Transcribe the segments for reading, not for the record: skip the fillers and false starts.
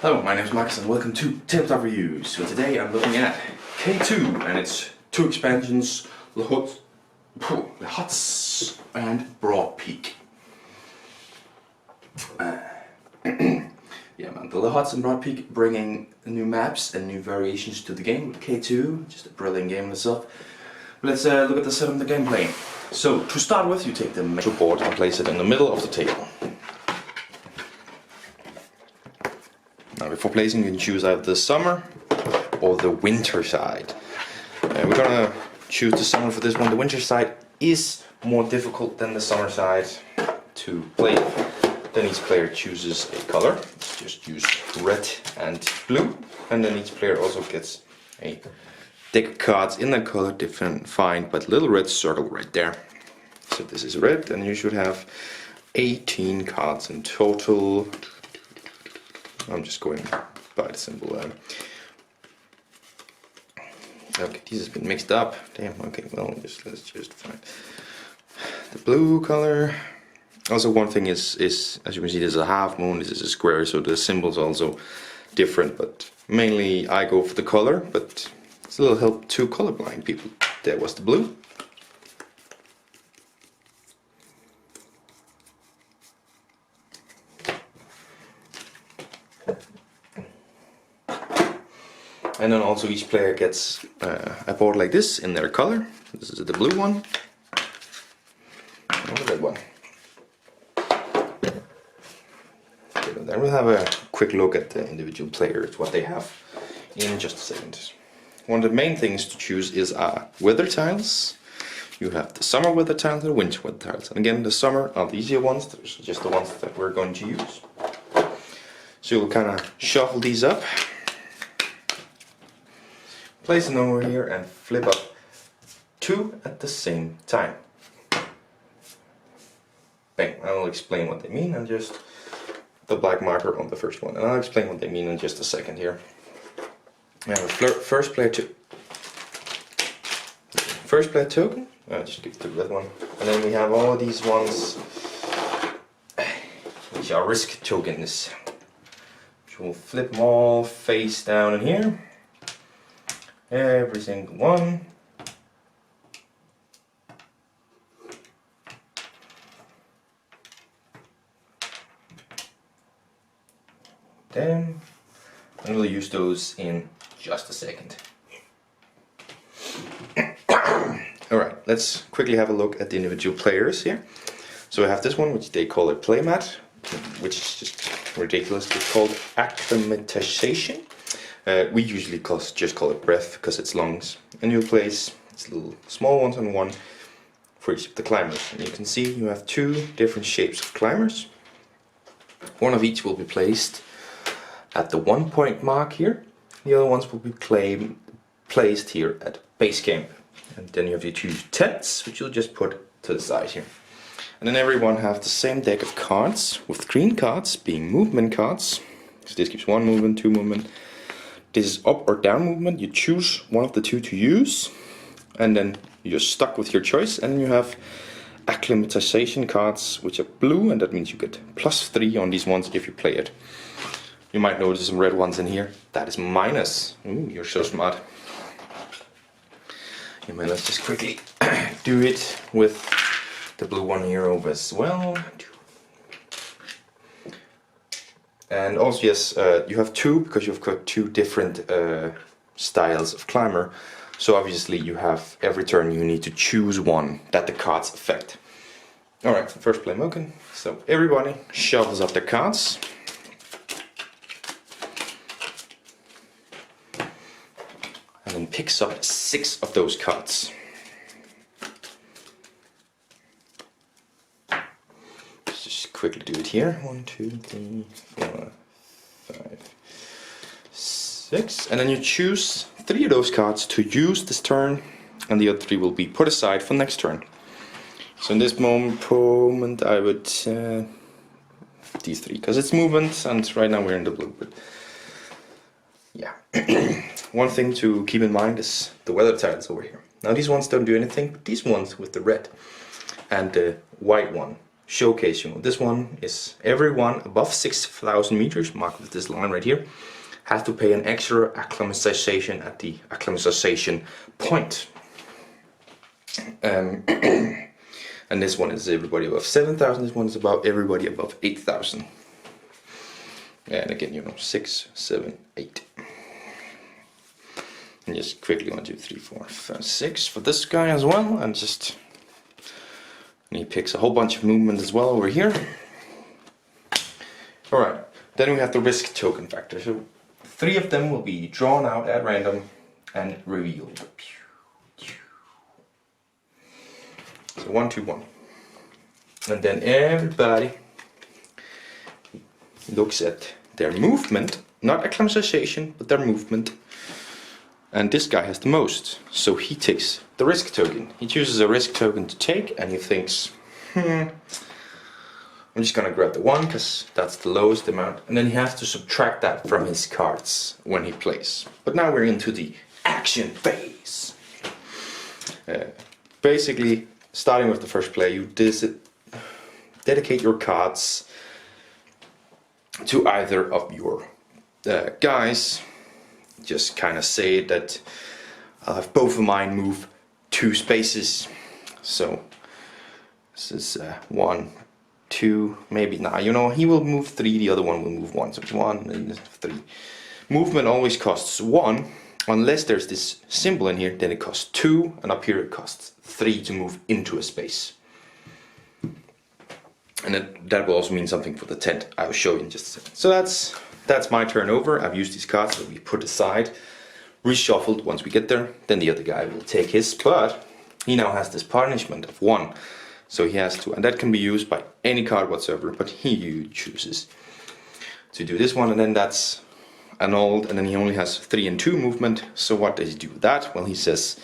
Hello, my name is Max and welcome to Tabletop Reviews. So today I'm looking at K2 and its two expansions, the Huts and Broad Peak. Yeah man, the Huts and Broad Peak bringing new maps and new variations to the game with K2, just a brilliant game in itself. But let's look at the setup and the gameplay. So to start with, you take the metal board and place it in the middle of the table. Now before placing you can choose either the summer or the winter side. We're gonna choose the summer for this one. The winter side is more difficult than the summer side to play. Then each player chooses a color. Let's just use red and blue. And then each player also gets a deck of cards in that color defined by the little red circle right there. So this is red and you should have 18 cards in total. I'm just going by the symbol. Okay, this has been mixed up. Damn. Okay, well, let's just find the blue color. Also, one thing is as you can see, there's a half moon. This is a square, so the symbol's also different. But mainly, I go for the color. But it's a little help to colorblind people. There was the blue. And then also each player gets a board like this in their color. This is the blue one. And the red one. Then we'll have a quick look at the individual players, what they have in just a second. One of the main things to choose is weather tiles. You have the summer weather tiles and the winter weather tiles. And again, the summer are the easier ones. Those are just the ones that we're going to use. So you'll kind of shuffle these up. Place them over here and flip up two at the same time. Bang, I will explain what they mean and just the black marker on the first one. And I'll explain what they mean in just a second here. We have a first player token. I'll just give it to the red one. And then we have all of these ones which are risk tokens. Which we'll flip them all face down in here. Every single one. Then, and we'll use those in just a second. Alright, let's quickly have a look at the individual players here. So I have this one, which they call a playmat, which is just ridiculous. It's called acclimatization. We usually just call it breath because it's lungs. And you'll place these little small ones and one for each of the climbers. And you can see you have two different shapes of climbers. One of each will be placed at the 1 point mark here. The other ones will be placed here at base camp. And then you have your two tents, which you'll just put to the side here. And then everyone have the same deck of cards, with green cards being movement cards. So this gives one movement, two movement. This is up or down movement. You choose one of the two to use, and then you're stuck with your choice. And then you have acclimatization cards, which are blue, and that means you get +3 on these ones if you play it. You might notice some red ones in here. That is minus. Ooh, you're so smart. Anyway, let's just quickly do it with the blue one here over as well. And also, yes, you have two because you've got two different styles of climber. So obviously you have every turn you need to choose one that the cards affect. Alright, first play Moken. So everybody shovels up their cards. And then picks up 6 of those cards. Quickly do it here. 1, 2, 3, 4, 5, 6. And then you choose 3 of those cards to use this turn, and the other 3 will be put aside for next turn. So in this moment I would these 3 because it's movement, and right now we're in the blue. But yeah, one thing to keep in mind is the weather tiles over here. Now these ones don't do anything, but these ones with the red and the white one showcase, you know, this one is everyone above 6,000 meters, marked with this line right here, has to pay an extra acclimatization at the acclimatization point. And this one is everybody above 7,000, this one is about everybody above 8,000. And again, you know, 6, 7, 8. And just quickly 1, 2, 3, 4, 5, 6 for this guy as well, and he picks a whole bunch of movement as well over here. Alright, then we have the risk token factor. So 3 of them will be drawn out at random and revealed. So 1, 2, 1. And then everybody looks at their movement, not acclimatization, but their movement. And this guy has the most, so he takes the risk token. He chooses a risk token to take, and he thinks, I'm just gonna grab the 1 because that's the lowest amount, and then he has to subtract that from his cards when he plays. But now we're into the action phase. Basically, starting with the first play, you dedicate your cards to either of your guys. Just kind of say that I'll have both of mine move 2 spaces. So this is 1, 2, maybe now, you know, he will move 3, the other one will move 1. So it's 1 and 3. Movement always costs 1, unless there's this symbol in here, then it costs 2, and up here it costs 3 to move into a space. And that will also mean something for the tent. I will show you in just a second. So that's my turn over. I've used these cards that we put aside, reshuffled once we get there. Then the other guy will take his, but he now has this punishment of 1. So he has to, and that can be used by any card whatsoever, but he chooses to do this one, and then that's annulled, and then he only has 3 and 2 movement. So what does he do with that? Well, he says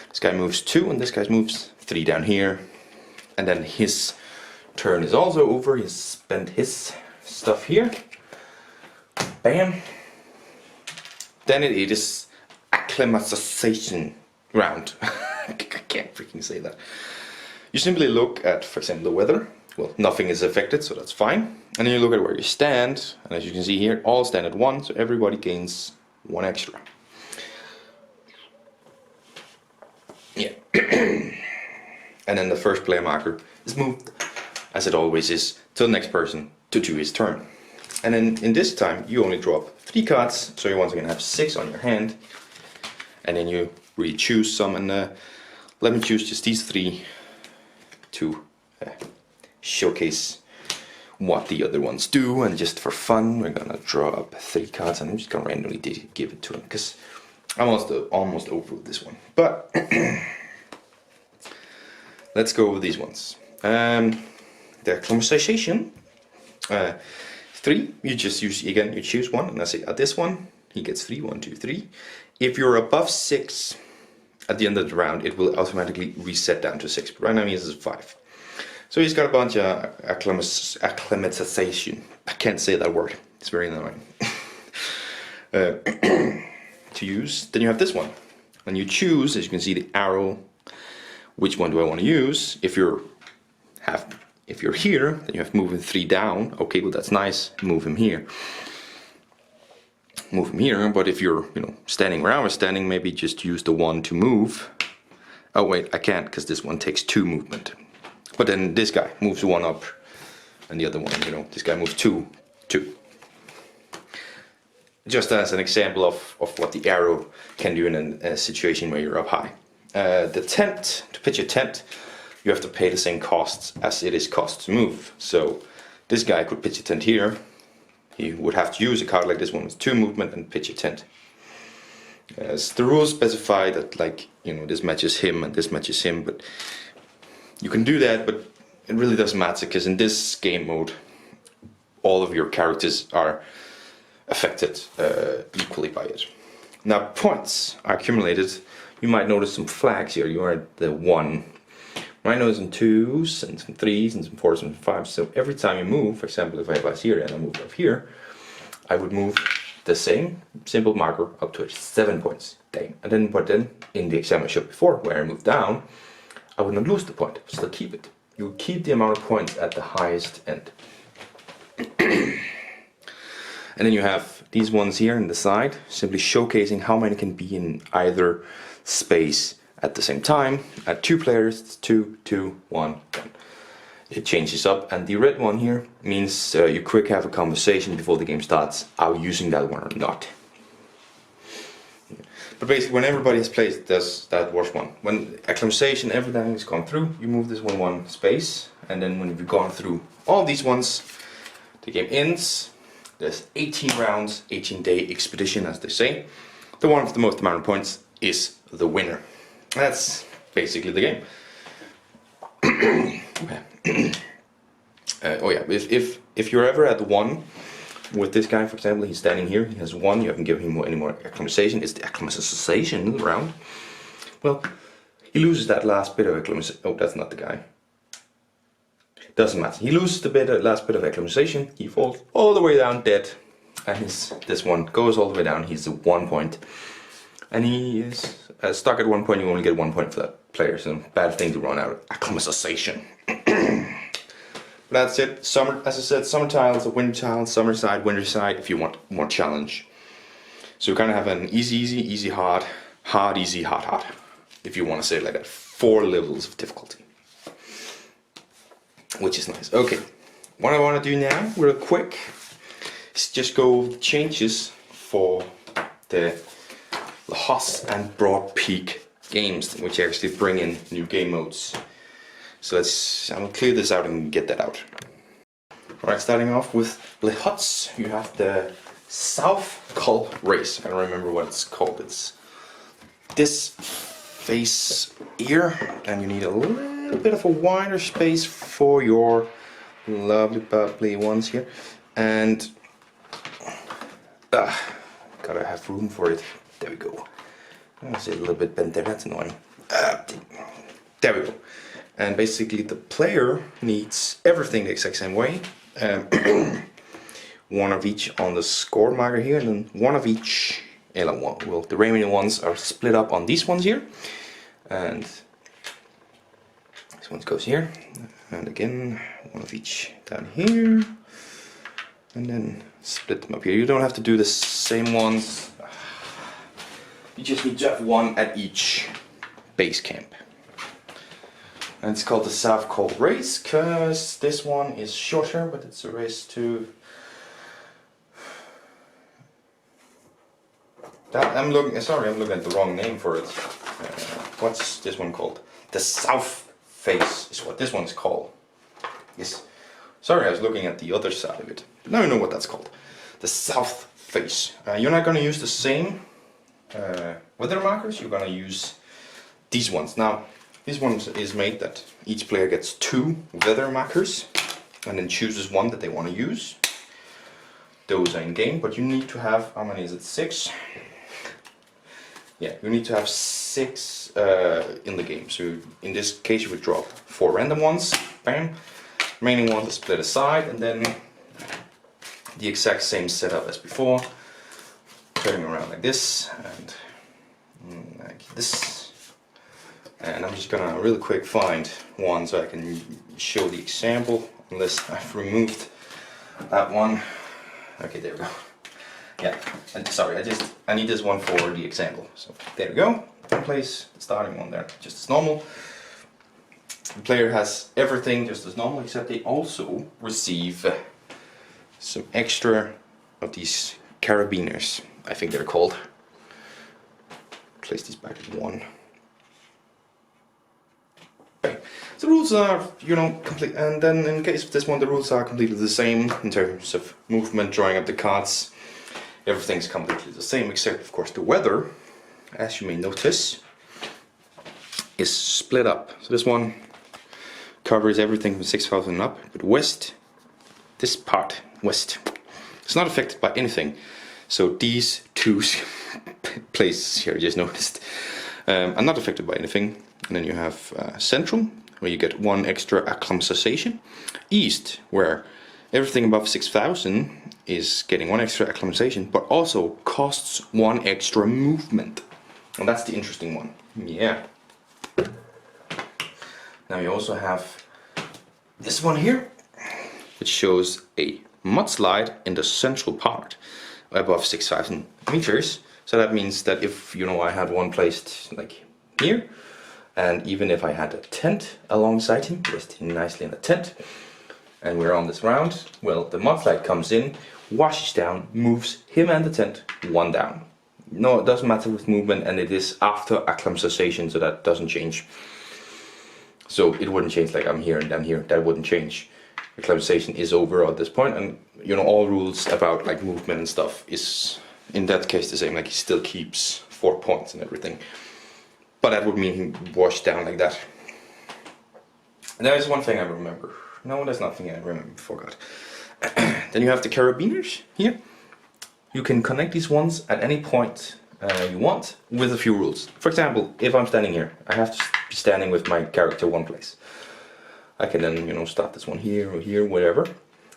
this guy moves 2 and this guy moves 3 down here, and then his turn is also over. He's spent his stuff here. Bam. Then it is acclimatization round. I can't freaking say that. You simply look at, for example, the weather. Well, nothing is affected, so that's fine. And then you look at where you stand, and as you can see here, all stand at 1, so everybody gains 1 extra. Yeah. And then the first player marker is moved, as it always is, to the next person to do his turn. And then in this time, you only draw up 3 cards, so you once again have 6 on your hand. And then you re-choose some, and let me choose just these 3 to showcase what the other ones do. And just for fun, we're gonna draw up 3 cards, and I'm just gonna randomly give it to him because I'm almost over with this one. But let's go with these ones. The acclimatization. 3, you just use, again, you choose 1, and I say at this one, he gets 3, 1, 2, 3. If you're above 6 at the end of the round, it will automatically reset down to 6. But right now he is 5. So he's got a bunch of acclimatization. I can't say that word, it's very annoying. To use, then you have this one. And you choose, as you can see, the arrow, which one do I want to use. If you're here, then you have moving 3 down. Okay, well that's nice. Move him here. Move him here. But if you're, standing where I was standing, maybe just use the 1 to move. Oh wait, I can't because this one takes 2 movement. But then this guy moves 1 up, and the other one, this guy moves 2. Just as an example of what the arrow can do in a situation where you're up high. The tent, to pitch a tent, you have to pay the same costs as it is cost to move. So this guy could pitch a tent here. He would have to use a card like this one with 2 movement and pitch a tent. As the rules specify that, this matches him and this matches him, but you can do that, but it really doesn't matter because in this game mode, all of your characters are affected equally by it. Now points are accumulated. You might notice some flags here. You are at the 1. Might notice some 2s and some 3s and some 4s and 5s. So every time you move, for example, if I was here and I move up here, I would move the same simple marker up to 7 points. But then in the example I showed before, where I moved down, I would not lose the point, I would still keep it. you keep the amount of points at the highest end. And then you have these ones here in the side, simply showcasing how many can be in either space at the same time. At 2 players, it's 2, 2, 1, 1. It changes up, and the red one here means you quick have a conversation before the game starts. Are we using that one or not? But basically, when everybody has played, that was one. When acclimatization, everything is gone through, you move this one space, and then when you've gone through all these ones, the game ends. There's 18 rounds, 18-day expedition, as they say. The one with the most amount of points is the winner. That's basically the game. Okay. Oh yeah, if you're ever at 1 with this guy, for example, he's standing here, he has 1, you haven't given him any more acclimatization, it's the acclimatization round. Well, he loses that last bit of acclimatization. Oh, that's not the guy. Doesn't matter. He loses the last bit of acclimatization, he falls all the way down dead, and this one goes all the way down, he's at 1 point. And he is stuck at 1 point, you only get 1 point for that player, so bad thing to run out of acclimatization. That's it. Summer, as I said, summer tiles, a winter tile, summer side, winter side, if you want more challenge. So you kind of have an easy, hard, easy, hard, if you want to say it like that. 4 levels of difficulty. Which is nice. Okay, what I want to do now, real quick, is just go over the changes for the Huss and Broad Peak games, which actually bring in new game modes. So I'll clear this out and get that out. Alright, starting off with Le Huts, you have the South Cull Race. I don't remember what it's called. It's this face here, and you need a little bit of a wider space for your lovely bubbly ones here. And gotta have room for it. There we go. It's a little bit bent there, that's annoying. There we go. And basically the player needs everything the exact same way. One of each on the score marker here, and then one of each. Well, the remaining ones are split up on these ones here. And this one goes here. And again, one of each down here. And then split them up here. You don't have to do the same ones. You just need to have one at each base camp. And it's called the South Cull Race because this one is shorter, but it's a race to... I'm looking at the wrong name for it. What's this one called? The South Face is what this one is called. Yes. Sorry, I was looking at the other side of it. But now you know what that's called. The South Face. You're not going to use the same weather markers. You're going to use these ones. Now, this one is made that each player gets 2 weather markers and then chooses one that they want to use. Those are in game, but you need to have, how many is it? 6? Yeah, you need to have 6 in the game. So in this case you would drop 4 random ones, bam. Remaining ones are split aside, and then the exact same setup as before. Turning around like this and like this. And I'm just gonna really quick find one so I can show the example, unless I've removed that one. Okay, there we go. Yeah, and sorry, I need this one for the example. So there we go. Place the starting one there, just as normal. The player has everything just as normal, except they also receive some extra of these carabiners, I think they're called. Place these back at 1. The rules are, complete, and then in case of this one, the rules are completely the same in terms of movement, drawing up the cards. Everything's completely the same, except of course the weather, as you may notice, is split up. So this one covers everything from 6,000 and up, but west, this part, west, it's not affected by anything. So these 2 places here, I just noticed, are not affected by anything. And then you have central, where you get 1 extra acclimatization. East, where everything above 6,000 is getting 1 extra acclimatization, but also costs 1 extra movement. And that's the interesting one. Yeah. Now you also have this one here, which shows a mudslide in the central part above 6,000 meters. So that means that if, you know, I had one placed like here, and even if I had a tent alongside him, resting nicely in a tent, and we're on this round, well, the mudslide comes in, washes down, moves him and the tent one down. No, it doesn't matter with movement, and it is after acclimatization, so that doesn't change. So it wouldn't change like I'm here and I'm here, that wouldn't change. Acclimatization is over at this point, and you know, all rules about like movement and stuff is in that case the same, like he still keeps 4 points and everything. But that would mean he washed down like that. And there is one thing I remember. No, there's nothing I remember, forgot. Then you have the carabiners here. You can connect these ones at any point you want with a few rules. For example, if I'm standing here, I have to be standing with my character one place. I can then, you know, start this one here or here, whatever.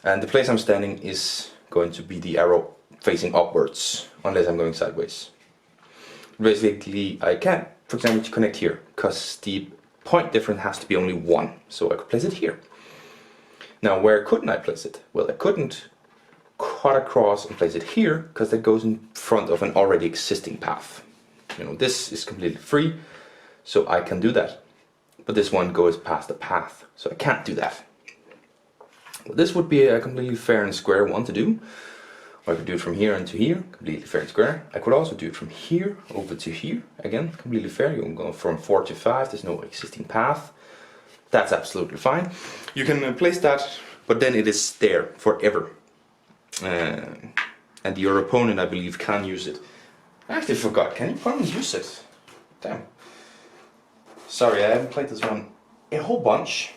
And the place I'm standing is going to be the arrow facing upwards, unless I'm going sideways. Basically, I can, for example, to connect here, because the point difference has to be only 1, so I could place it here. Now, where couldn't I place it? Well, I couldn't cut across and place it here, because that goes in front of an already existing path. You know, this is completely free, so I can do that. But this one goes past the path, so I can't do that. Well, this would be a completely fair and square one to do. Or I could do it from here into here, completely fair and square. I could also do it from here over to here, again, completely fair. You can go from 4 to 5, there's no existing path. That's absolutely fine. You can place that, but then it is there forever. And your opponent, I believe, can use it. I actually forgot, can your opponent use it? Damn. Sorry, I haven't played this one a whole bunch.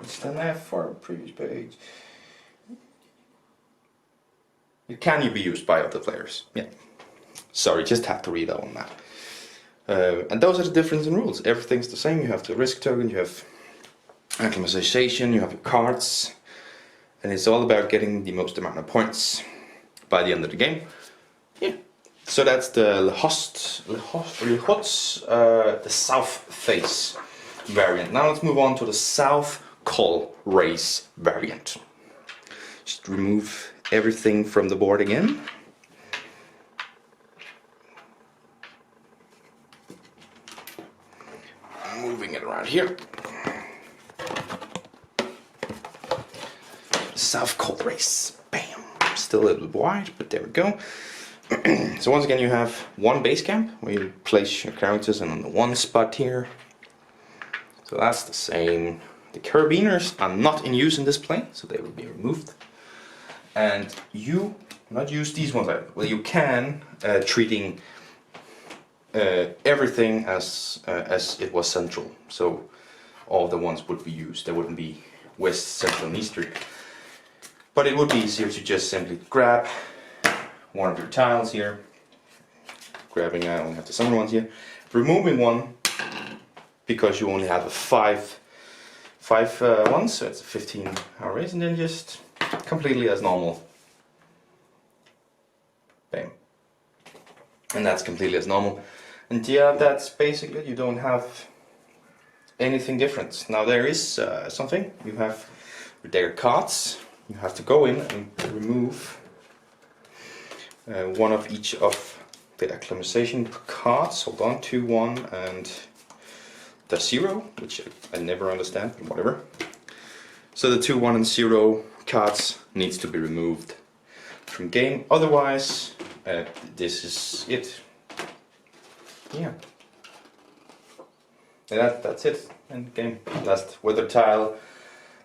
It's the left for previous page. It can be used by other players. Yeah. Sorry, just have to read that on that. And those are the difference in rules. Everything's the same. You have the risk token, you have acclimatization, you have your cards, and it's all about getting the most amount of points by the end of the game. Yeah. So that's the the south face variant. Now let's move on to the south call race variant. Just remove everything from the board again. Moving it around here. South call race. Bam. Still a little wide, but there we go. So once again, you have one base camp where you place your characters in on the one spot here. So that's the same. The carabiners are not in use in this plane, so they will be removed. And you not use these ones either. Well, you can, treating everything as it was central. So all the ones would be used. There wouldn't be west, central, and eastern. But it would be easier to just simply grab one of your tiles here, grabbing, I only have the summer ones here, removing one, because you only have a five ones, so it's a 15-hour race, and then just completely as normal. Bam. And that's completely as normal. And yeah, that's basically it. You don't have anything different. Now there is something. You have their cards. You have to go in and remove one of each of the acclimatization cards. Hold on, 2, 1, and the 0, which I never understand, but whatever. So the 2, 1, and 0 cards needs to be removed from game. Otherwise, this is it. Yeah. And that's it. End game. Last weather tile,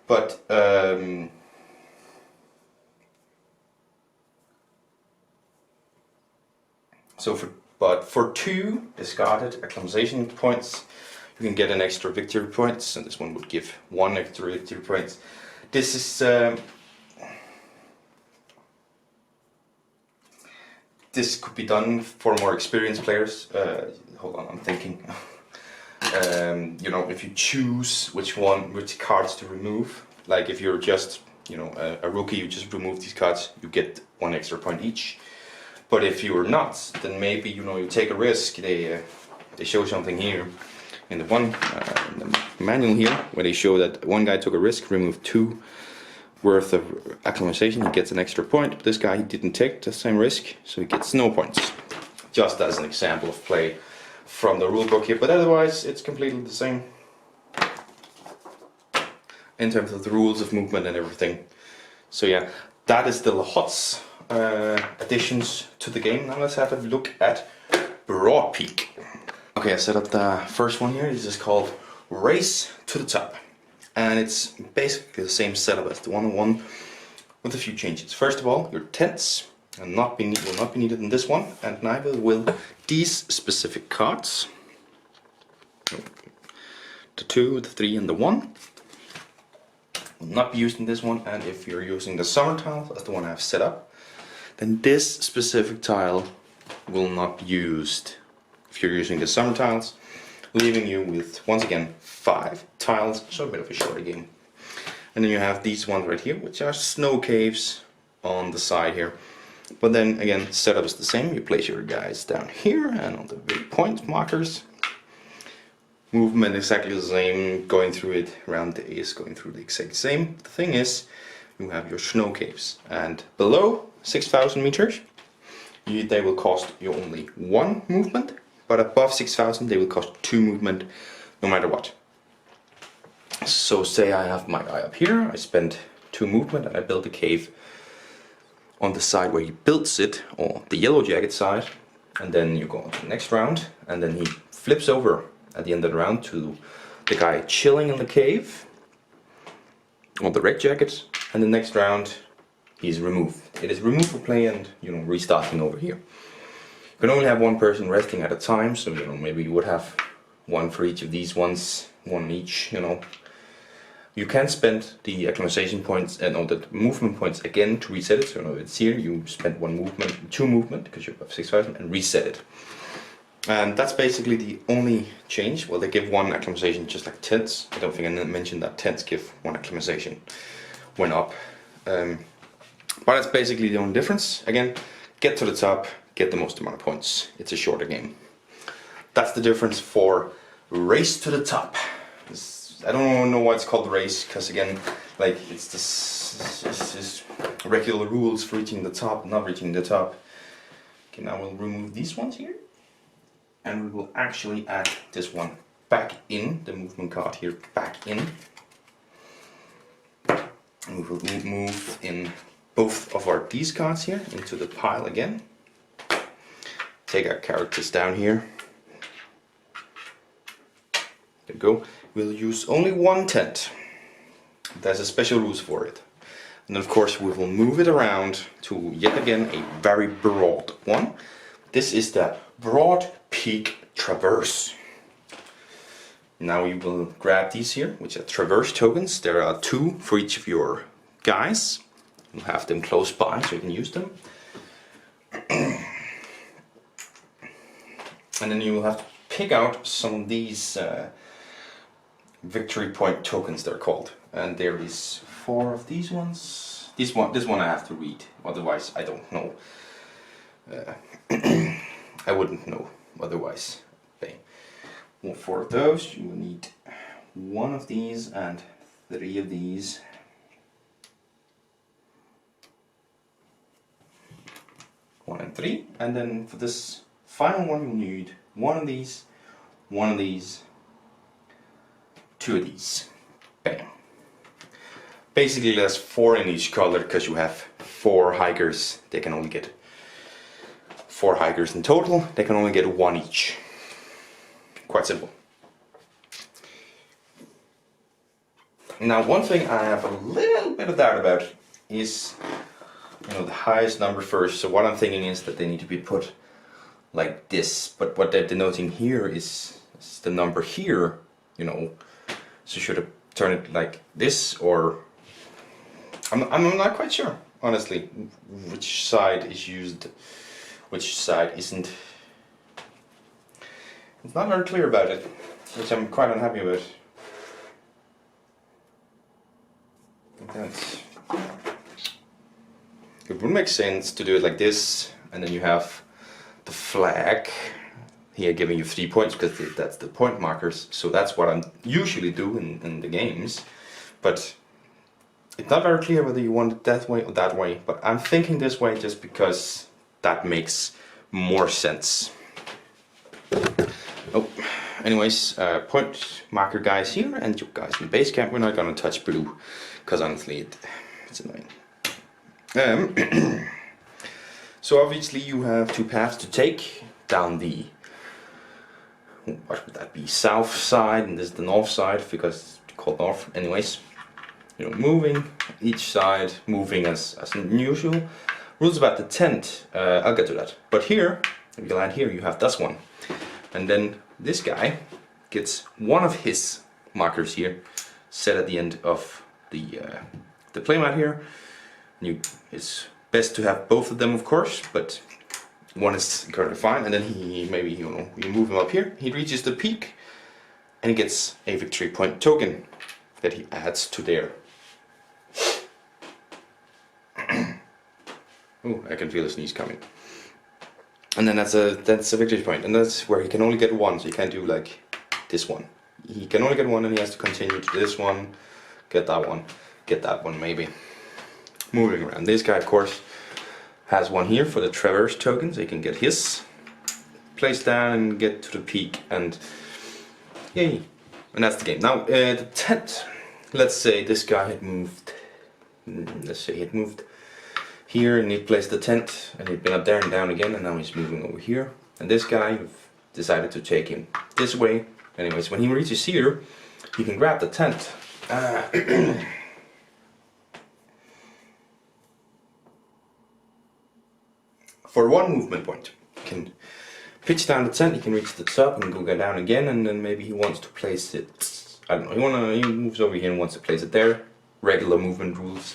but for 2 discarded acclimatization points, you can get an extra victory points, and this one would give 1 extra victory points. This is this could be done for more experienced players. Hold on, I'm thinking. You know, if you choose which cards to remove, like if you're just, you know, a rookie, you just remove these cards, you get 1 extra point each. But if you're not, then maybe, you know, you take a risk. They show something here, in the manual here, where they show that one guy took a risk, removed 2 worth of acclimatization, he gets an extra point. But this guy, he didn't take the same risk, so he gets no points. Just as an example of play from the rulebook here, but otherwise it's completely the same in terms of the rules of movement and everything. So yeah, that is the HOTS additions to the game. Now let's have a look at Broad Peak. Okay, I set up the first one here. This is called Race to the Top, and it's basically the same setup as the one with a few changes. First of all, your tents will not be needed in this one, and neither will these specific cards. The 2, the 3, and the 1 will not be used in this one. And if you're using the summer tile as the one I've set up, then this specific tile will not be used if you're using the summer tiles, leaving you with, once again, 5 tiles, so a bit of a shorter game. And then you have these ones right here, which are snow caves on the side here. But then again, setup is the same. You place your guys down here and on the big point markers. Movement exactly the same, going through it, around the is going through the exact same. The thing is, you have your snow caves, and below 6,000 meters, they will cost you only 1 movement, but above 6,000 they will cost 2 movement, no matter what. So say I have my guy up here, I spend 2 movement and I build a cave on the side where he builds it, or the yellow jacket side, and then you go on to the next round, and then he flips over at the end of the round to the guy chilling in the cave, or the red jacket, and the next round he's removed. It is removed for play and, you know, restarting over here. You can only have 1 person resting at a time, so, you know, maybe you would have 1 for each of these ones, 1 each, you know. You can spend the acclimatization points and all the movement points again to reset it. So, you know, it's here, you spend 1 movement, 2 movement, because you have 6,000, and reset it. And that's basically the only change. Well, they give 1 acclimatization, just like tents. I don't think I mentioned that tents give 1 acclimatization when up. But it's basically the only difference. Again, get to the top, get the most amount of points. It's a shorter game. That's the difference for Race to the Top. I don't know why it's called race, because again, like, it's this regular rules for reaching the top, not reaching the top. Okay, now we'll remove these ones here, and we will actually add this one back in, the movement card here back in. And we will move in both of these cards here into the pile again. Take our characters down here. There we go. We'll use only 1 tent. There's a special rules for it. And then of course we will move it around to yet again a very broad one. This is the Broad Peak Traverse. Now we will grab these here, which are traverse tokens. There are 2 for each of your guys. You'll have them close by so you can use them. And then you will have to pick out some of these victory point tokens, they're called, and there is 4 of these ones. This one I have to read, otherwise I don't know. I wouldn't know otherwise. Okay. 4 of those. You will need 1 of these and 3 of these. One and 3, and then for this final one you'll need 1 of these, 1 of these, 2 of these. Bam. Basically there's 4 in each color because you have 4 hikers. They can only get 4 hikers in total. They can only get 1 each. Quite simple. Now one thing I have a little bit of doubt about is, you know, the highest number first. So what I'm thinking is that they need to be put like this, but what they're denoting here is the number here, you know. So should I turn it like this, or I'm not quite sure, honestly, which side is used, which side isn't. It's not very clear about it, which I'm quite unhappy with. It would make sense to do it like this, and then you have the flag here giving you 3 points because that's the point markers. So that's what I usually do in the games. But it's not very clear whether you want it that way or that way. But I'm thinking this way just because that makes more sense. Oh, anyways, point marker guys here and you guys in base camp. We're not gonna touch blue because honestly it's annoying. So obviously you have 2 paths to take down the, what would that be, south side, and this is the north side because it's called north. Anyways, you know, moving each side, moving as usual. Rules about the tent, I'll get to that. But here, if you land here, you have this one. And then this guy gets one of his markers here set at the end of the playmat here. It's best to have both of them, of course, but one is currently fine. And then you move him up here. He reaches the peak, and he gets a victory point token that he adds to there. Oh, I can feel a sneeze coming. And then that's a victory point, and that's where he can only get one, so you can't do like this one. He can only get one, and he has to continue to this one, get that one maybe. Moving around. This guy, of course, has one here for the traverse token, so he can get his place down and get to the peak, and yay! And that's the game. Now the tent. Let's say this guy had moved. Let's say he had moved here, and he placed the tent, and he'd been up there and down again, and now he's moving over here. And this guy, you've decided to take him this way. Anyways, when he reaches here, he can grab the tent. For 1 movement point, you can pitch down the tent, he can reach the top and go down again, and then maybe he wants to place it, I don't know, he moves over here and wants to place it there. Regular movement rules.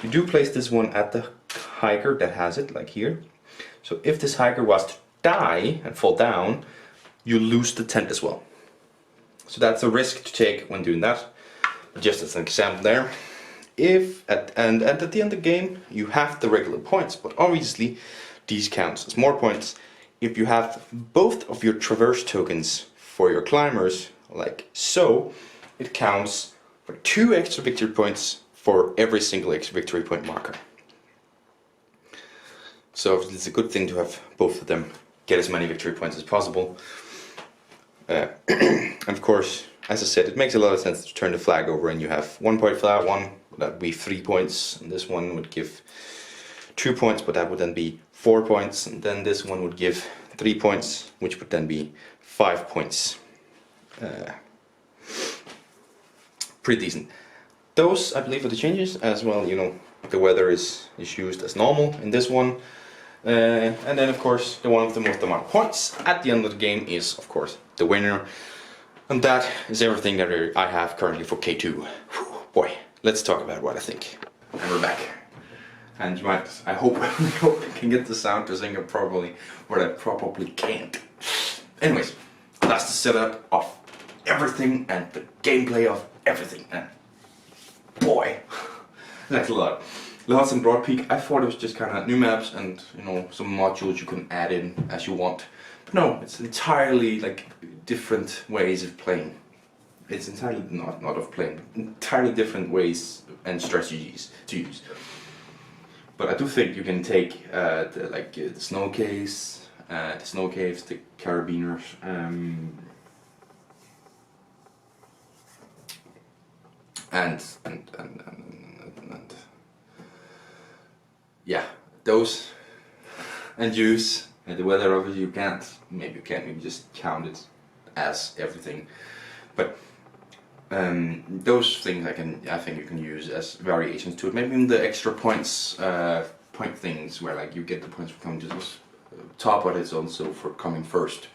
You do place this one at the hiker that has it, like here. So if this hiker was to die and fall down, you lose the tent as well. So that's a risk to take when doing that. Just as an example there. At the end of the game, you have the regular points, but obviously these count as more points if you have both of your traverse tokens for your climbers, like so. It counts for 2 extra victory points for every single extra victory point marker. So it's a good thing to have both of them get as many victory points as possible. And of course, as I said, it makes a lot of sense to turn the flag over and you have 1 point for that one, that would be 3 points, and this one would give 2 points, but that would then be 4 points, and then this one would give 3 points, which would then be 5 points. Pretty decent. Those, I believe, are the changes as well. You know, the weather is used as normal in this one. And then, of course, the one with the most amount of points at the end of the game is, of course, the winner. And that is everything that I have currently for K2. Whew, boy, let's talk about what I think. And we're back. And you might, I hope I can get the sound to sing it properly, but I probably can't. Anyways, that's the setup of everything and the gameplay of everything. And boy, that's a lot. Lots and Broad Peak, I thought it was just kind of new maps and, you know, some modules you can add in as you want. But no, it's entirely like different ways of playing. It's entirely not of playing, entirely different ways and strategies to use. But I do think you can take the snow caves, the carabiners, and yeah, those, and use the weather. Obviously, you can't. Maybe you can't. Maybe just count it as everything. But those things I think you can use as variations to it. Maybe even the extra points, point things where like you get the points for coming to the top, but it's also for coming first.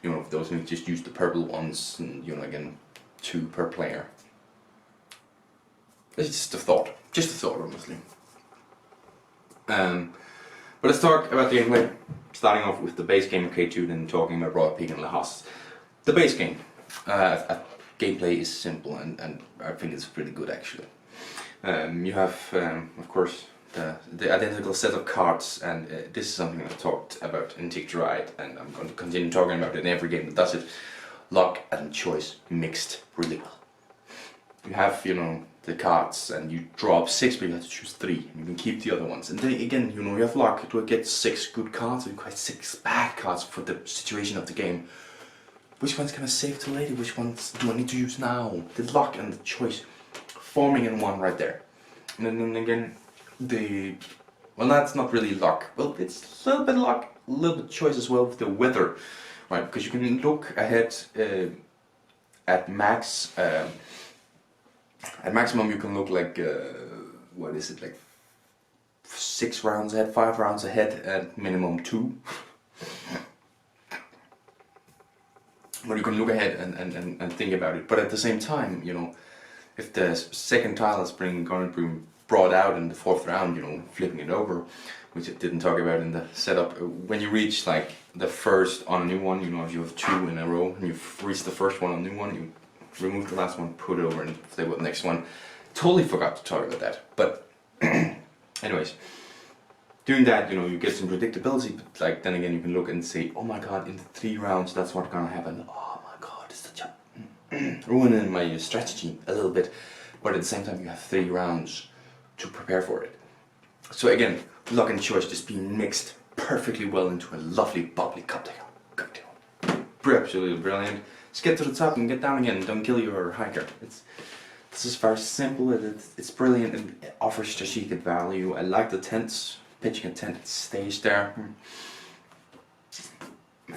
You know, if those things, just use the purple ones, and you know, again, 2 per player. It's just a thought, honestly. But let's talk about the gameplay. Starting off with the base game of K2, then talking about Broad Peak and Lahas. The base game. Gameplay is simple and I think it's pretty good actually. You have, of course, the identical set of cards, and this is something I've talked about in Tick to Ride, and I'm going to continue talking about it in every game that does it. Luck and choice mixed really well. You have, you know, the cards, and you draw up 6, but you have to choose 3, and you can keep the other ones. And then again, you know, you have luck to get 6 good cards, or you get 6 bad cards for the situation of the game. Which ones can I save till later? Which ones do I need to use now? The luck and the choice forming in one right there. And then again, well, that's not really luck. Well, it's a little bit luck, a little bit choice as well with the weather, right? Because you can look ahead at max. At maximum, you can look like what is it, like 6 rounds ahead, 5 rounds ahead, at minimum 2. But you can look ahead and think about it. But at the same time, you know, if the second tile is gonna be brought out in the 4th round, you know, flipping it over, which I didn't talk about in the setup. When you reach like the first on a new one, you know, if you have 2 in a row and you've reached the first one on a new one, you remove the last one, put it over, and play with the next one. Totally forgot to talk about that. But anyways, doing that, you know, you get some predictability. But like then again, you can look and say, oh my god, in the 3 rounds, that's what's gonna happen. Oh my god, it's such a ruining my strategy a little bit. But at the same time, you have 3 rounds to prepare for it. So again, luck and choice just being mixed perfectly well into a lovely, bubbly cocktail. Absolutely brilliant. Just get to the top and get down again. Don't kill your hiker. This is very simple. It's brilliant and it offers strategic value. I like the tents. Pitching a tent, it stays there.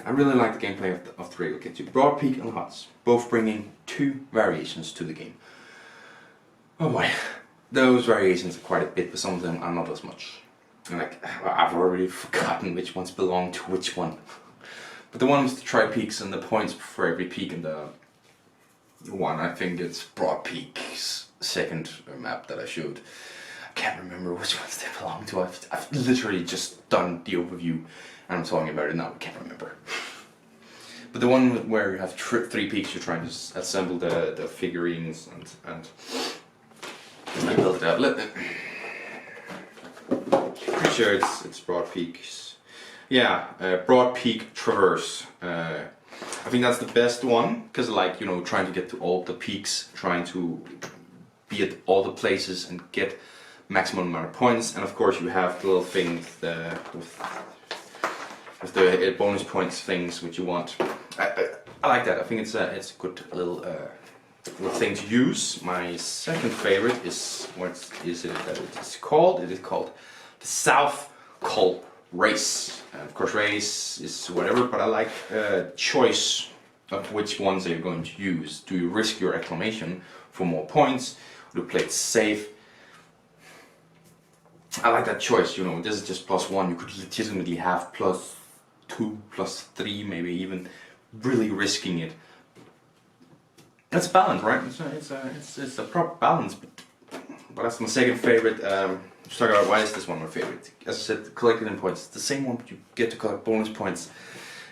I really like the gameplay of the regular kit. Broad Peak and Huts, both bringing 2 variations to the game. Oh boy, those variations are quite a bit, but some of them are not as much. And like, I've already forgotten which ones belong to which one. But the one with the tri-peaks and the points for every peak in the one, I think it's Broad Peak's second map that I showed. I can't remember which ones they belong to. I've literally just done the overview and I'm talking about it now, I can't remember. But the one where you have 3 peaks, you're trying to assemble the figurines and build it out. Pretty sure it's Broad Peaks. Yeah, Broad Peak Traverse. I think that's the best one because, like, you know, trying to get to all the peaks, trying to be at all the places and get maximum amount of points. And of course, you have the little things with the bonus points things which you want. I like that. I think it's a good little thing to use. My second favorite is what is it that it is called? It is called the South Col Race. And of course, race is whatever, but I like choice of which ones are you going to use. Do you risk your acclamation for more points? Do you play it safe? I like that choice. You know, this is just +1. You could legitimately have +2, +3, maybe even really risking it. That's a balance, right? It's a proper balance. But that's my second favorite. Let's talk about why is this one my favorite. As I said, collecting points. It's the same one, but you get to collect bonus points.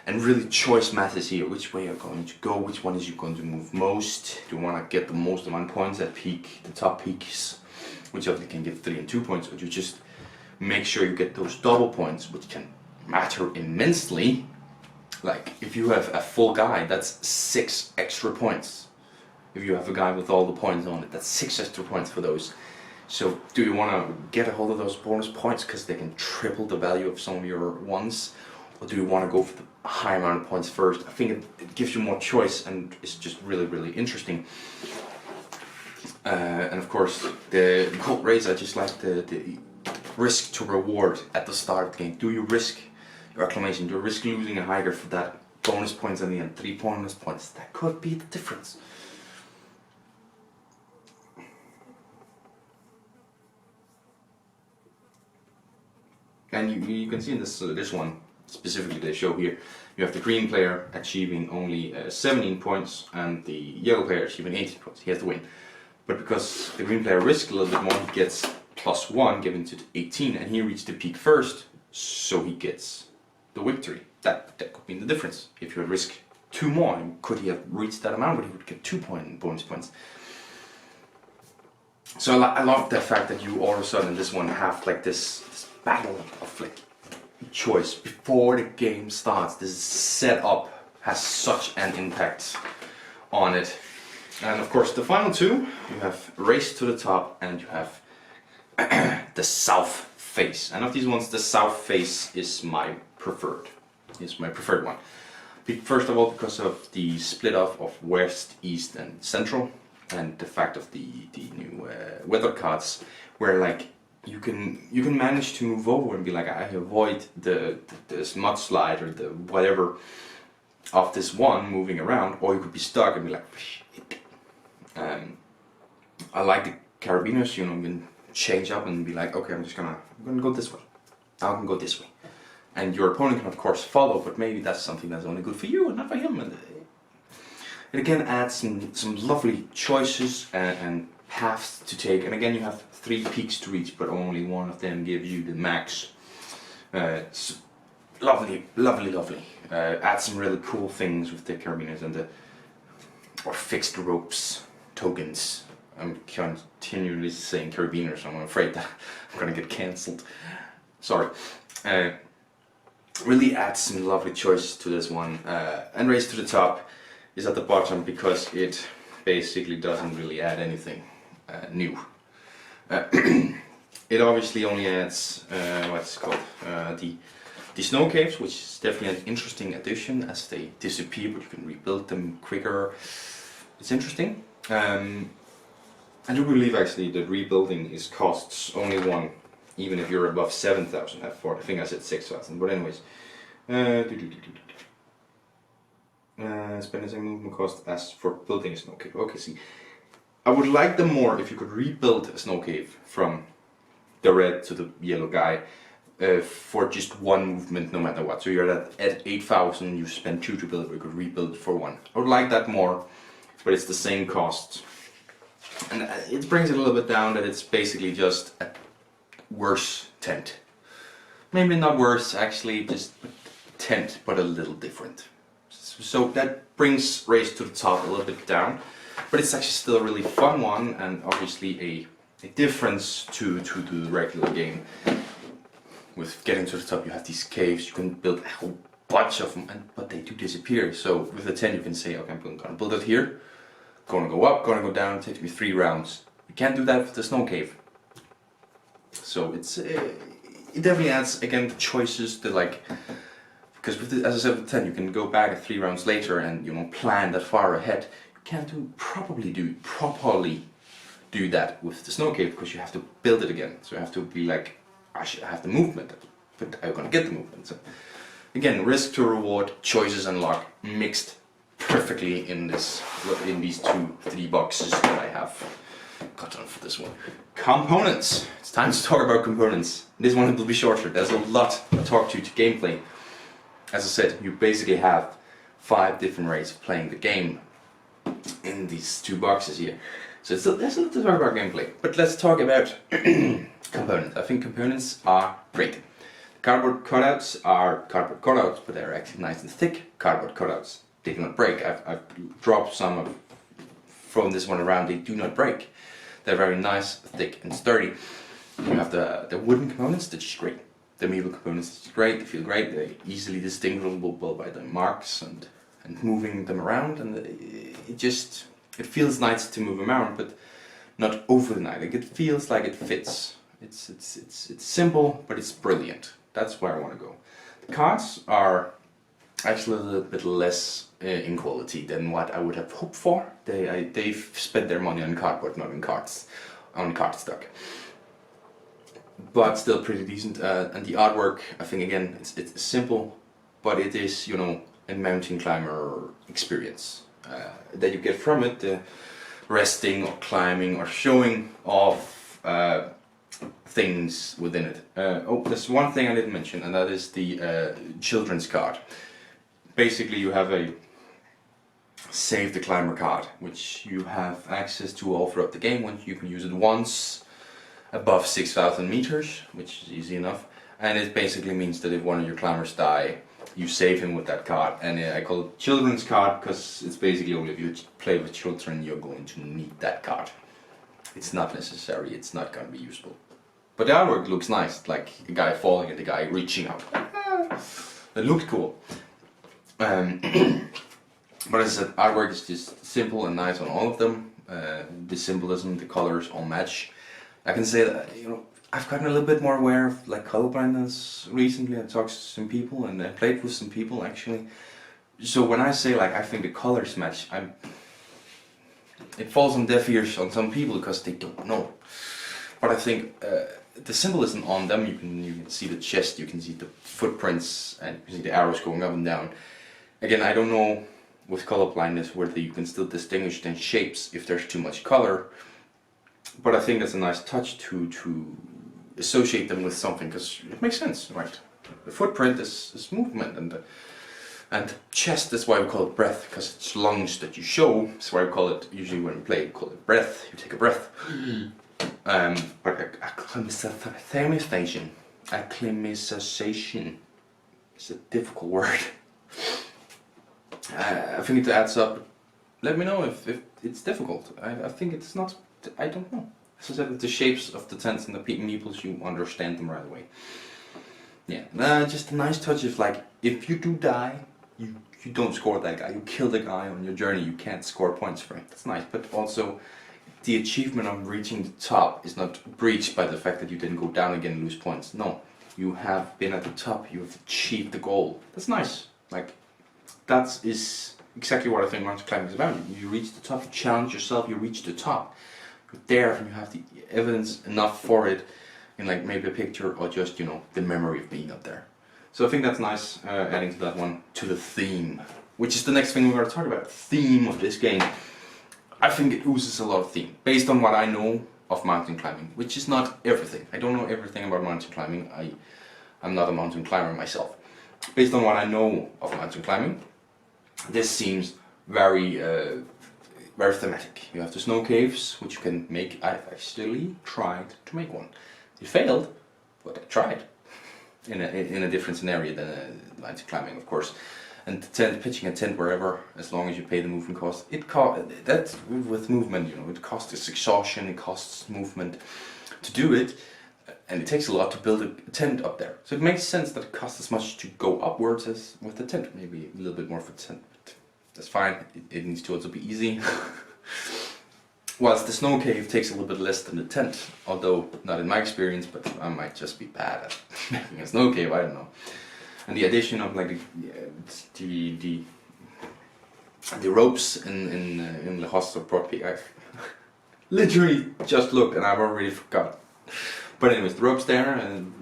And really choice matters here. Which way you're going to go, which one is you going to move most. Do you want to get the most amount of points at peak, the top peaks, which obviously can give 3 and 2 points, or do you just make sure you get those double points, which can matter immensely. Like, if you have a full guy, that's 6 extra points. If you have a guy with all the points on it, that's 6 extra points for those. So do you want to get a hold of those bonus points because they can triple the value of some of your ones? Or do you want to go for the high amount of points first? I think it gives you more choice and it's just really, really interesting. And of course, the Cult Race, I just like the risk to reward at the start of the game. Do you risk your acclamation? Do you risk losing a hiker for that bonus points in the end? 3 bonus points. That could be the difference. And you can see in this one, specifically they show here, you have the green player achieving only 17 points and the yellow player achieving 18 points. He has to win. But because the green player risks a little bit more, he gets +1, giving to 18, and he reached the peak first, so he gets the victory. That could be the difference. If you risk 2 more, could he have reached that amount, but he would get 2 bonus points. So I love the fact that you all of a sudden in this one have like this battle of like choice before the game starts. This setup has such an impact on it. And of course the final two, you have Race to the Top and you have the South Face. And of these ones, the South Face is my preferred. One. First of all, because of the split off of West, East and Central, and the fact of the new weather cards, where like you can manage to move over and be like, I avoid the mudslide or the whatever of this one moving around, or you could be stuck and be like, I like the carabiners, you can change up and be like, okay, I'm gonna go this way. I can go this way, and your opponent can of course follow, but maybe that's something that's only good for you and not for him. And it again adds some lovely choices and paths to take. And again, you have 3 peaks to reach, but only one of them gives you the max. It's lovely, lovely, lovely. Add some really cool things with the carabiners and or fixed ropes tokens. I'm continually saying carabiners, so I'm afraid that I'm gonna get cancelled. Sorry. Really adds some lovely choices to this one. And Race to the Top is at the bottom because it basically doesn't really add anything new. It obviously only adds what's called the snow caves, which is definitely an interesting addition as they disappear, but you can rebuild them quicker. It's interesting. I do believe actually that rebuilding costs only 1, even if you're above 7,000. I think I said 6,000, but anyways. Spend the same movement cost as for building a snow cave. Okay, see. I would like them more if you could rebuild a snow cave from the red to the yellow guy for just 1 movement no matter what. So you're at 8,000, you spend 2 to build it, or you could rebuild it for 1. I would like that more, but it's the same cost. And it brings it a little bit down that it's basically just a worse tent. Maybe not worse, actually, just a tent, but a little different. So that brings Race to the Top a little bit down, but it's actually still a really fun one, and obviously a difference to the regular game. With getting to the top, you have these caves, you can build a whole bunch of them, but they do disappear. So with the 10 you can say, okay, I'm gonna build it here, gonna go up, gonna go down, it takes me 3 rounds. You can't do that with the snow cave. So it definitely adds, again, choices that like, because with the, as I said with the 10 you can go back 3 rounds later and plan that far ahead. You can't properly do that with the snow cave because you have to build it again. So you have to be like, I should have the movement, but I'm gonna get the movement. So again, risk to reward, choices and luck mixed perfectly in these 2-3 boxes that I have got on for this one. Components. It's time to talk about components. This one will be shorter. There's a lot to talk to gameplay. As I said, you basically have 5 different ways of playing the game in these 2 boxes here. So there's a lot to talk about gameplay. But let's talk about components. I think components are great. Cardboard cutouts are cardboard cutouts, but they're actually nice and thick cardboard cutouts. They do not break. I've dropped some from this one around. They do not break. They're very nice, thick and sturdy. You have the wooden components, that's just great. The metal components, that's great. They feel great. They're easily distinguishable by the marks and moving them around, and it feels nice to move them around, but not over the night. Like it feels like it fits. It's simple, but it's brilliant. That's where I want to go. The cards are actually a little bit less in quality than what I would have hoped for. They've spent their money on cardboard, not on cards, on cardstock. But still pretty decent. And the artwork, I think again, it's simple, but it is a mountain climber experience that you get from it. Resting or climbing or showing off things within it. There's one thing I didn't mention, and that is the children's card. Basically, you have a Save the Climber card, which you have access to all throughout the game. You can use it once above 6,000 meters, which is easy enough. And it basically means that if one of your climbers die, you save him with that card. And I call it children's card because it's basically only if you play with children you're going to need that card. it's not necessary, it's not gonna be useful. But the artwork looks nice, like a guy falling and the guy reaching out. It looked cool. But as I said, artwork is just simple and nice on all of them. The symbolism, the colors all match. I can say that, you know, I've gotten a little bit more aware of like color blindness recently. I talked to some people and I played with some people actually. So when I say like I think the colors match, it falls on deaf ears on some people because they don't know. But I think the symbolism on them, you can see the chest, you can see the footprints, and you can see the arrows going up and down. Again, I don't know with color blindness whether you can still distinguish the shapes if there's too much color, but I think that's a nice touch to associate them with something, because it makes sense, right? The footprint is movement, and chest is why we call it breath, because it's lungs that you show. That's why we call it, usually when we play, we call it breath. You take a breath. But acclimatization is a difficult word. I think it adds up. Let me know if it's difficult. I think it's not. I don't know. As I said, with the shapes of the tents and the meeples, you understand them right away. Yeah, just a nice touch of like, if you do die, you don't score that guy. You kill the guy on your journey. You can't score points for it. That's nice. But also, the achievement of reaching the top is not breached by the fact that you didn't go down again and lose points. No, you have been at the top. You have achieved the goal. That's nice. Like, that is exactly what I think mountain climbing is about. You reach the top, you challenge yourself, you reach the top. You're there and you have the evidence enough for it in like maybe a picture or just, you know, the memory of being up there. So I think that's nice, adding to that one, to the theme, which is the next thing we're going to talk about. Theme of this game. I think it oozes a lot of theme, based on what I know of mountain climbing, which is not everything. I don't know everything about mountain climbing. I'm not a mountain climber myself. Based on what I know of mountain climbing, this seems very very thematic. You have the snow caves, which you can make. I've actually tried to make one. It failed, but I tried in a different scenario than mountain climbing, of course. And the tent, pitching a tent wherever, as long as you pay the movement cost. That's with movement, you know, it costs exhaustion, it costs movement to do it, and it takes a lot to build a tent up there. So it makes sense that it costs as much to go upwards as with the tent. Maybe a little bit more for the tent, but that's fine. It needs to also be easy. Whilst the snow cave takes a little bit less than the tent, although not in my experience, but I might just be bad at making a snow cave, I don't know. And the addition of like the ropes in the hostel property, I've literally just looked and I've already forgot. But anyways, the ropes there and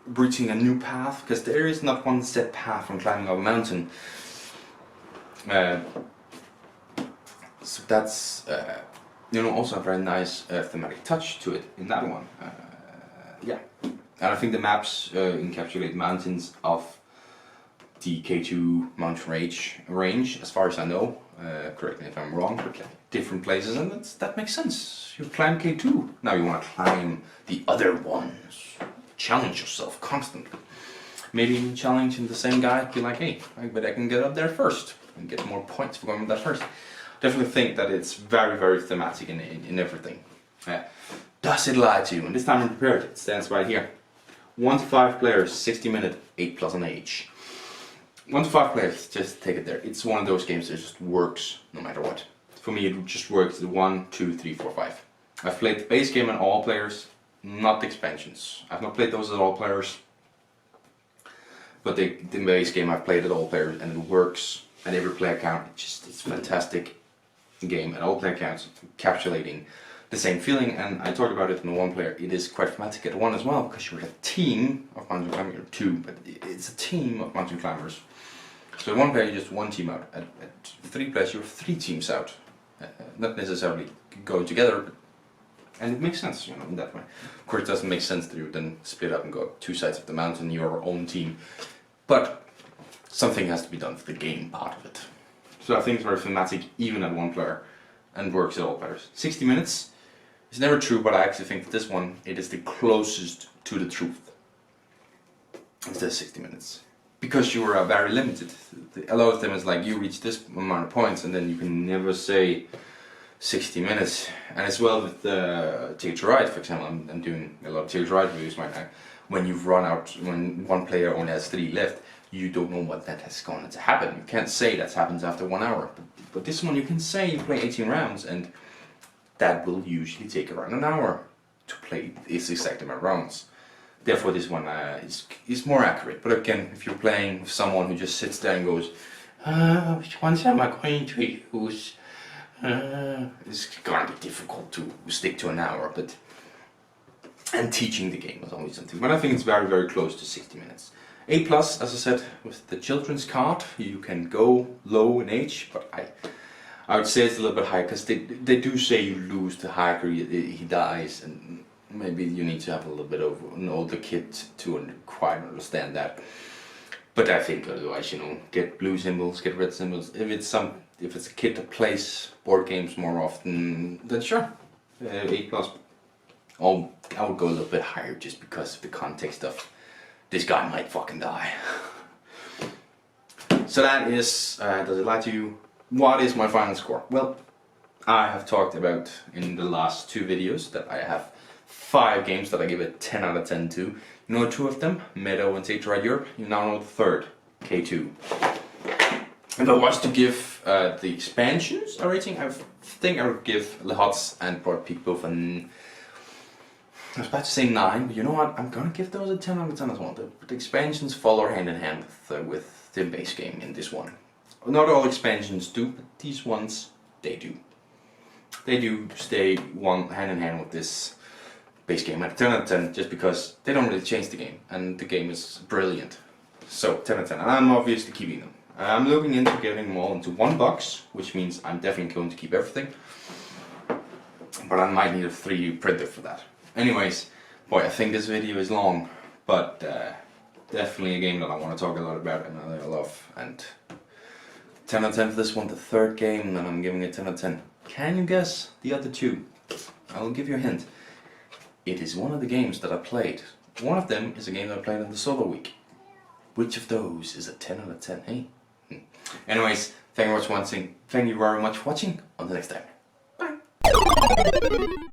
reaching a new path, because there is not one set path from climbing up a mountain. So that's you know, also a very nice thematic touch to it in that one. Yeah, and I think the maps encapsulate mountains of the K2 mountain range, as far as I know. Correct me if I'm wrong, but like different places, and that makes sense. You climb K2, now you want to climb the other ones. Challenge yourself constantly. Maybe even challenging the same guy, be like, hey, I bet I can get up there first and get more points for going up there first. Definitely think that it's very, very thematic in everything. Does it lie to you? And this time I'm prepared. It stands right here. 1 to 5 players, 60 minutes, 8+ an age. 1 to 5 players, just take it there. It's one of those games that just works no matter what. For me, it just works the 1, 2, 3, 4, 5. I've played the base game and all players, not the expansions. I've not played those at all players. But the base game I've played at all players, and it works at every player count. It's a fantastic game at all player counts, encapsulating the same feeling. And I talked about it in the 1 player. It is quite thematic at 1 as well, because you're a team of mountain climbers, or 2, but it's a team of mountain climbers. So in 1 player, you're just 1 team out. At 3 players, you're 3 teams out. Not necessarily going together, and it makes sense, you know, in that way. Of course, it doesn't make sense to then split up and go 2 sides of the mountain, your own team. But something has to be done for the game part of it. So I think it's very thematic, even at 1 player, and works at all players. 60 minutes is never true, but I actually think that this one, it is the closest to the truth. Instead of 60 minutes. Because you are very limited. A lot of them is like, you reach this amount of points and then you can never say 60 minutes. And as well with the Ticket to Ride, for example, I'm doing a lot of Ticket to Ride reviews right now. When you've run out, when one player only has 3 left, you don't know what that has gone to happen. You can't say that happens after 1 hour. But this one you can say you play 18 rounds, and that will usually take around an hour to play this exact amount of rounds. Therefore this one is more accurate. But again, if you're playing with someone who just sits there and goes, which ones am I going to use? It's gonna be difficult to stick to an hour, and teaching the game is always something. But I think it's very, very close to 60 minutes. 8+, as I said, with the children's card, you can go low in age, but I would say it's a little bit high, because they do say you lose the higher he dies, and maybe you need to have a little bit of an older kid to quite understand that. But I think otherwise, you know, get blue symbols, get red symbols. If it's a kid that plays board games more often, then sure, 8+. I would go a little bit higher just because of the context of this guy might fucking die. So that is, does it lie to you? What is my final score? Well, I have talked about in the last 2 videos that I have 5 games that I give a 10 out of 10 to. You know 2 of them, Meadow and Ticket to Ride Europe. You now know the third, K2. If I was to give the expansions a rating, I think I would give Le Hots and Broad Peak both an... I was about to say 9, but you know what? I'm gonna give those a 10 out of 10 as well. The expansions follow hand in hand with the base game in this one. Not all expansions do, but these ones, they do. They do stay hand in hand with this base game at 10 out of 10, just because they don't really change the game, and the game is brilliant. So 10 out of 10, and I'm obviously keeping them. I'm looking into getting them all into one box, which means I'm definitely going to keep everything. But I might need a 3D printer for that. Anyways, boy, I think this video is long, but definitely a game that I want to talk a lot about and I love. And 10 out of 10 for this one, the third game, and I'm giving it 10 out of 10. Can you guess the other 2? I'll give you a hint. It is one of the games that I played. One of them is a game that I played in the solo week. Which of those is a 10 out of 10, hey? Anyways, thank you very much for watching. Thank you very much for watching. Until next time. Bye.